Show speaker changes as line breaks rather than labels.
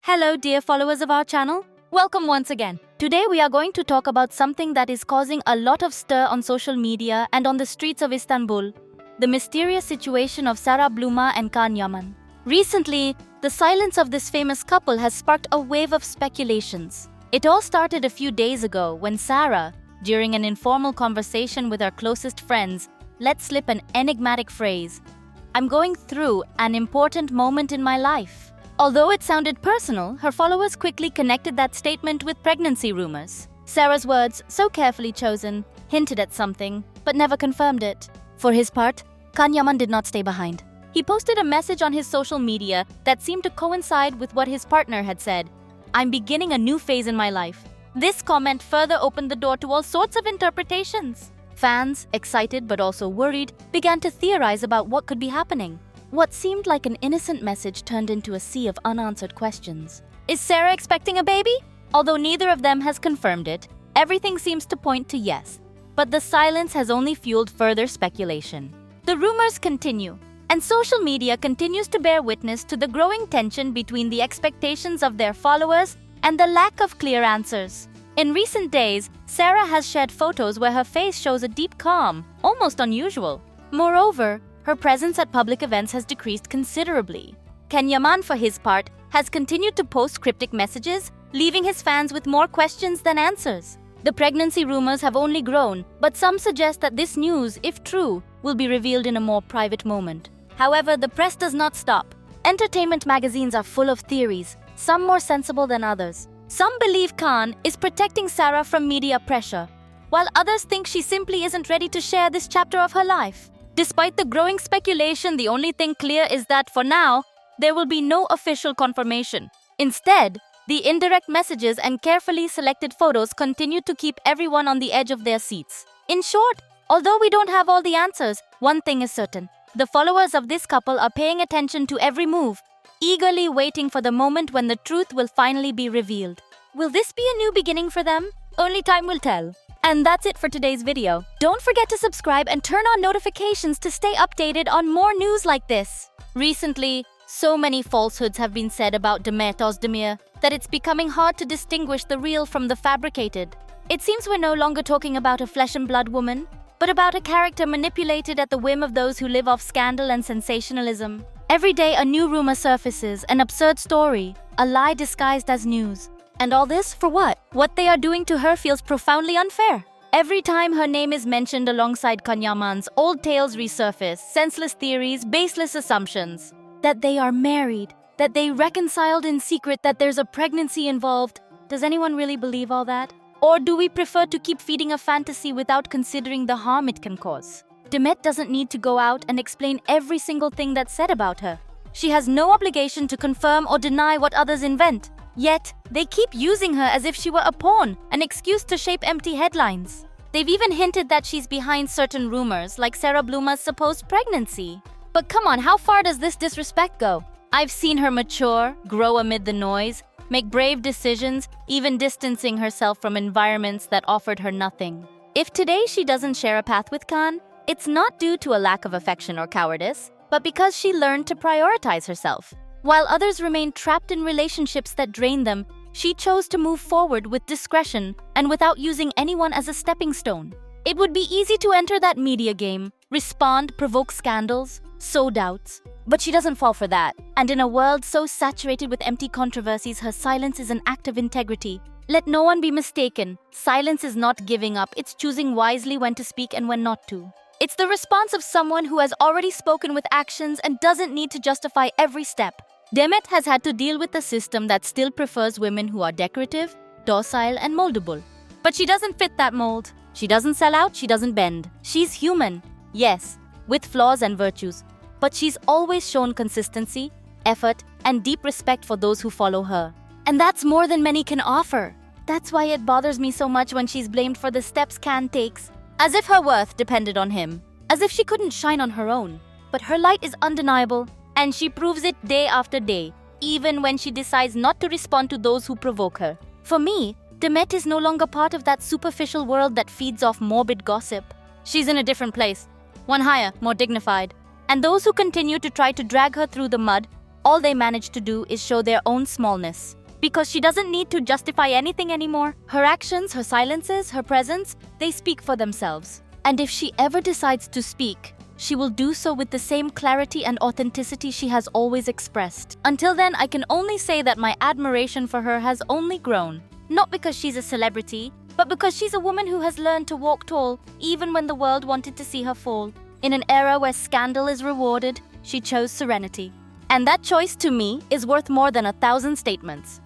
Hello dear followers of our channel, welcome once again. Today we are going to talk about something that is causing a lot of stir on social media and on the streets of Istanbul, the mysterious situation of Sara Bluma and Kaan Yaman. Recently, the silence of this famous couple has sparked a wave of speculations. It all started a few days ago when Sara, during an informal conversation with her closest friends, let slip an enigmatic phrase, "I'm going through an important moment in my life." Although it sounded personal, her followers quickly connected that statement with pregnancy rumors. Sarah's words, so carefully chosen, hinted at something, but never confirmed it. For his part, Kaan Yaman did not stay behind. He posted a message on his social media that seemed to coincide with what his partner had said. "I'm beginning a new phase in my life." This comment further opened the door to all sorts of interpretations. Fans, excited but also worried, began to theorize about what could be happening. What seemed like an innocent message turned into a sea of unanswered questions. Is Sarah expecting a baby? Although neither of them has confirmed it, everything seems to point to yes. But the silence has only fueled further speculation. The rumors continue, and social media continues to bear witness to the growing tension between the expectations of their followers and the lack of clear answers. In recent days, Sarah has shared photos where her face shows a deep calm, almost unusual. Moreover, her presence at public events has decreased considerably. Kaan Yaman, for his part, has continued to post cryptic messages, leaving his fans with more questions than answers. The pregnancy rumors have only grown, but some suggest that this news, if true, will be revealed in a more private moment. However, the press does not stop. Entertainment magazines are full of theories, some more sensible than others. Some believe Kaan is protecting Sarah from media pressure, while others think she simply isn't ready to share this chapter of her life. Despite the growing speculation, the only thing clear is that for now, there will be no official confirmation. Instead, the indirect messages and carefully selected photos continue to keep everyone on the edge of their seats. In short, although we don't have all the answers, one thing is certain. The followers of this couple are paying attention to every move, eagerly waiting for the moment when the truth will finally be revealed. Will this be a new beginning for them? Only time will tell. And that's it for today's video. Don't forget to subscribe and turn on notifications to stay updated on more news like this. Recently, so many falsehoods have been said about Demet that it's becoming hard to distinguish the real from the fabricated. It seems we're no longer talking about a flesh and blood woman, but about a character manipulated at the whim of those who live off scandal and sensationalism. Every day a new rumor surfaces, an absurd story, a lie disguised as news. And all this for what? What they are doing to her feels profoundly unfair. Every time her name is mentioned alongside Kaan Yaman's, old tales resurface, senseless theories, baseless assumptions. That they are married, that they reconciled in secret, that there's a pregnancy involved. Does anyone really believe all that? Or do we prefer to keep feeding a fantasy without considering the harm it can cause? Demet doesn't need to go out and explain every single thing that's said about her. She has no obligation to confirm or deny what others invent. Yet, they keep using her as if she were a pawn, an excuse to shape empty headlines. They've even hinted that she's behind certain rumors, like Sara Bluma's supposed pregnancy. But come on, how far does this disrespect go? I've seen her mature, grow amid the noise, make brave decisions, even distancing herself from environments that offered her nothing. If today she doesn't share a path with Kaan, it's not due to a lack of affection or cowardice, but because she learned to prioritize herself. While others remain trapped in relationships that drain them, she chose to move forward with discretion and without using anyone as a stepping stone. It would be easy to enter that media game, respond, provoke scandals, sow doubts. But she doesn't fall for that. And in a world so saturated with empty controversies, her silence is an act of integrity. Let no one be mistaken. Silence is not giving up. It's choosing wisely when to speak and when not to. It's the response of someone who has already spoken with actions and doesn't need to justify every step. Demet has had to deal with a system that still prefers women who are decorative, docile, and moldable. But she doesn't fit that mold. She doesn't sell out, she doesn't bend. She's human, yes, with flaws and virtues. But she's always shown consistency, effort, and deep respect for those who follow her. And that's more than many can offer. That's why it bothers me so much when she's blamed for the steps Kaan takes, as if her worth depended on him, as if she couldn't shine on her own. But her light is undeniable, and she proves it day after day, even when she decides not to respond to those who provoke her. For me, Demet is no longer part of that superficial world that feeds off morbid gossip. She's in a different place, one higher, more dignified. And those who continue to try to drag her through the mud all they manage to do is show their own smallness. Because she doesn't need to justify anything anymore. Her actions, her silences, her presence, they speak for themselves. And if she ever decides to speak, she will do so with the same clarity and authenticity she has always expressed. Until then, I can only say that my admiration for her has only grown. Not because she's a celebrity, but because she's a woman who has learned to walk tall, even when the world wanted to see her fall. In an era where scandal is rewarded, she chose serenity. And that choice, to me, is worth more than 1,000 statements.